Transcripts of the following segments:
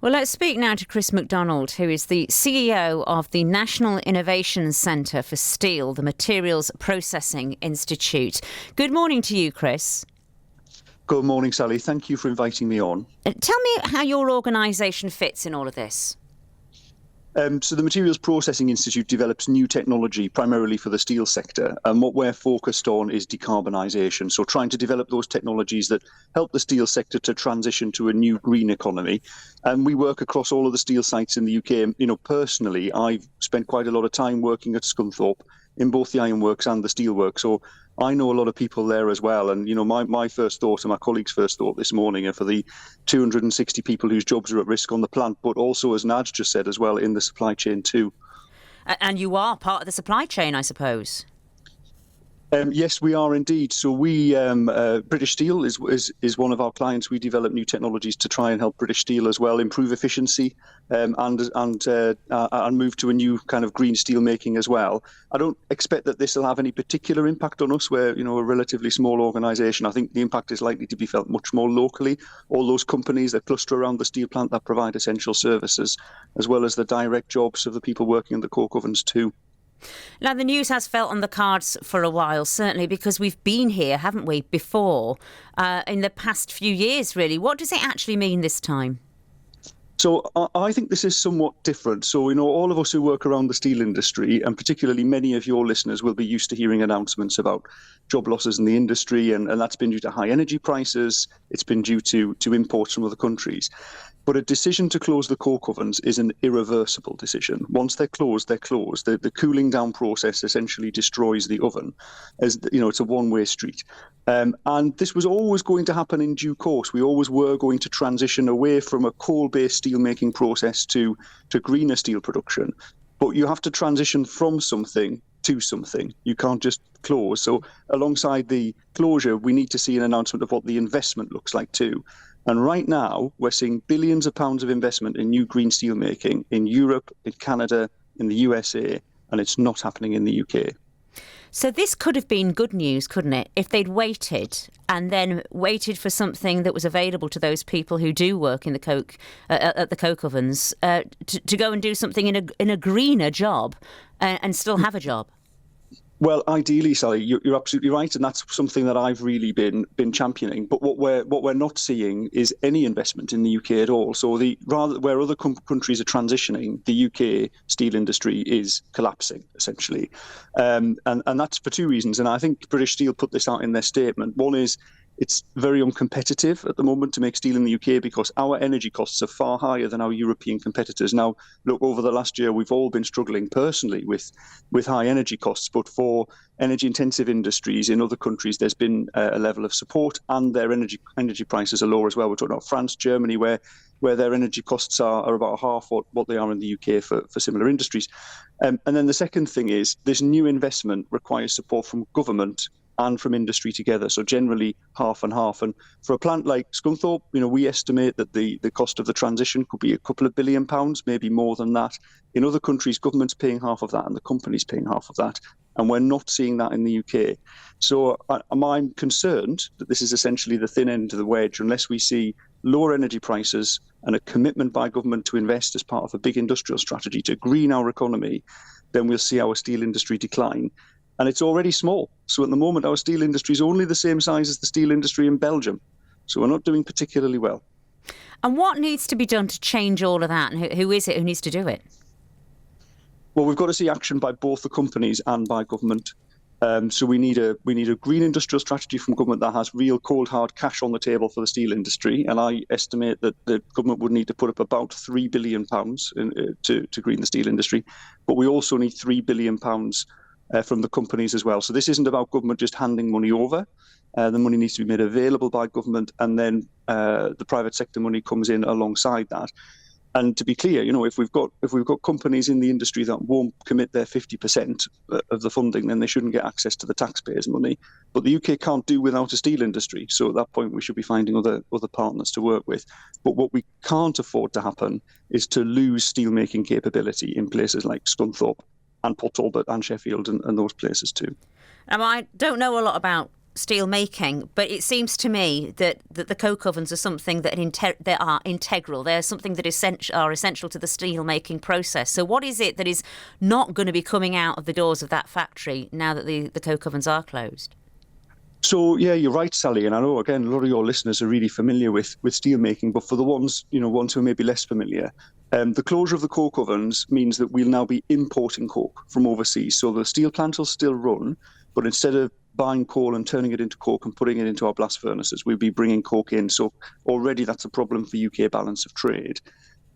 Well, let's speak now to Chris McDonald, who is the CEO of the National Innovation Centre for Steel, the Materials Processing Institute. Good morning to you, Chris. Good morning, Sally. Thank you for inviting me on. Tell me how your organisation fits in all of this. So the Materials Processing Institute develops new technology primarily for the steel sector, and what we're focused on is decarbonisation, so trying to develop those technologies that help the steel sector to transition to a new green economy. And we work across all of the steel sites in the UK. Personally, I've spent quite a lot of time working at Scunthorpe in both the ironworks and the steelworks, so I know a lot of people there as well. And, my first thought and my colleagues' first thought this morning are for the 260 people whose jobs are at risk on the plant, but also, as Naj just said as well, in the supply chain too. And you are part of the supply chain, I suppose. Yes, we are indeed. So we, British Steel is one of our clients. We develop new technologies to try and help British Steel as well improve efficiency and move to a new kind of green steel making as well. I don't expect that this will have any particular impact on us. We're a relatively small organisation. I think the impact is likely to be felt much more locally. All those companies that cluster around the steel plant that provide essential services, as well as the direct jobs of the people working in the coke ovens too. Now, the news has felt on the cards for a while, certainly because we've been here, haven't we, before, in the past few years, really. What does it actually mean this time? So I think this is somewhat different. So, all of us who work around the steel industry, and particularly many of your listeners, will be used to hearing announcements about job losses in the industry, and that's been due to high energy prices. It's been due to imports from other countries. But a decision to close the coke ovens is an irreversible decision. Once they're closed, they're closed. The cooling down process essentially destroys the oven. It's a one-way street. And this was always going to happen in due course. We always were going to transition away from a coal-based steelmaking process to greener steel production. But you have to transition from something to something. You can't just close. So alongside the closure, we need to see an announcement of what the investment looks like too. And right now, we're seeing billions of pounds of investment in new green steel making in Europe, in Canada, in the USA, and it's not happening in the UK. So this could have been good news, couldn't it, if they'd waited and then waited for something that was available to those people who do work in the coke at the coke ovens to go and do something in a greener job and still have a job. Well, ideally, Sally, you're absolutely right, and that's something that I've really been championing. But what we're not seeing is any investment in the UK at all. So where other countries are transitioning, the UK steel industry is collapsing essentially, and that's for two reasons. And I think British Steel put this out in their statement. One is it's very uncompetitive at the moment to make steel in the UK because our energy costs are far higher than our European competitors. Now, look, over the last year, we've all been struggling personally with high energy costs, but for energy-intensive industries in other countries, there's been a level of support and their energy prices are lower as well. We're talking about France, Germany, where their energy costs are about half what they are in the UK for similar industries. And then the second thing is this new investment requires support from government and from industry together, so generally half and half. And for a plant like Scunthorpe, we estimate that the cost of the transition could be a couple of £1 billion, maybe more than that. In other countries, government's paying half of that and the company's paying half of that, and we're not seeing that in the UK. So I'm concerned that this is essentially the thin end of the wedge. Unless we see lower energy prices and a commitment by government to invest as part of a big industrial strategy to green our economy, then we'll see our steel industry decline. And it's already small. So at the moment, our steel industry is only the same size as the steel industry in Belgium. So we're not doing particularly well. And what needs to be done to change all of that? And who is it who needs to do it? Well, we've got to see action by both the companies and by government. So we need a green industrial strategy from government that has real cold hard cash on the table for the steel industry. And I estimate that the government would need to put up about £3 billion to green the steel industry. But we also need £3 billion from the companies as well. So this isn't about government just handing money over. The money needs to be made available by government, and then the private sector money comes in alongside that. And to be clear, if we've got companies in the industry that won't commit their 50% of the funding, then they shouldn't get access to the taxpayers' money. But the UK can't do without a steel industry. So at that point, we should be finding other partners to work with. But what we can't afford to happen is to lose steelmaking capability in places like Scunthorpe and Port Talbot and Sheffield and those places too. Now, I don't know a lot about steel making, but it seems to me that the coke ovens are something that they are integral. They're something that are essential to the steel making process. So what is it that is not going to be coming out of the doors of that factory now that the coke ovens are closed? So, yeah, you're right, Sally. And I know, again, a lot of your listeners are really familiar with steel making, but for the ones who may be less familiar, the closure of the coke ovens means that we'll now be importing coke from overseas. So the steel plant will still run, but instead of buying coal and turning it into coke and putting it into our blast furnaces, we'll be bringing coke in. So already that's a problem for UK balance of trade.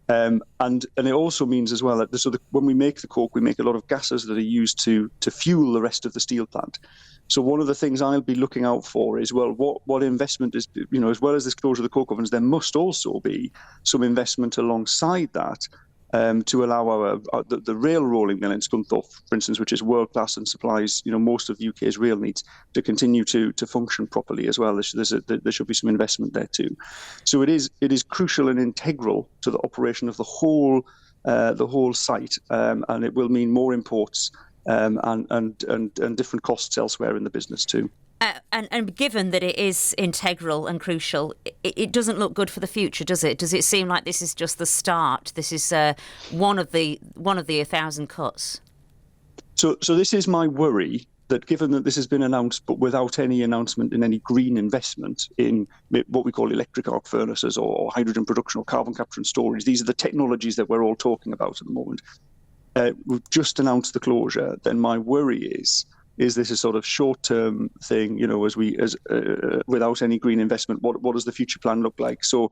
And it also means as well that when we make the coke, we make a lot of gases that are used to fuel the rest of the steel plant. So one of the things I'll be looking out for is, well, what investment is, as well as this closure of the coke ovens, there must also be some investment alongside that to allow the rail rolling mill in Scunthorpe, for instance, which is world class and supplies most of the UK's rail needs, to continue to function properly as well. There should be some investment there too. So it is crucial and integral to the operation of the whole site, and it will mean more imports and different costs elsewhere in the business too. And given that it is integral and crucial, it doesn't look good for the future, does it? Does it seem like this is just the start? This is one of the 1,000 cuts. So this is my worry, that given that this has been announced, but without any announcement in any green investment in what we call electric arc furnaces or hydrogen production or carbon capture and storage, these are the technologies that we're all talking about at the moment. We've just announced the closure. Then my worry is this a sort of short-term thing? Without any green investment, what does the future plan look like? So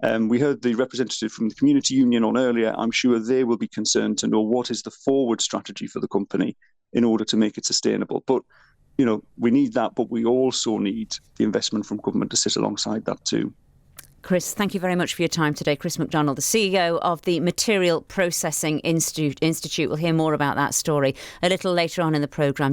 we heard the representative from the community union on earlier. I'm sure they will be concerned to know what is the forward strategy for the company in order to make it sustainable. But we need that, but we also need the investment from government to sit alongside that too. Chris, thank you very much for your time today. Chris McDonald, the CEO of the Material Processing Institute. We'll hear more about that story a little later on in the programme.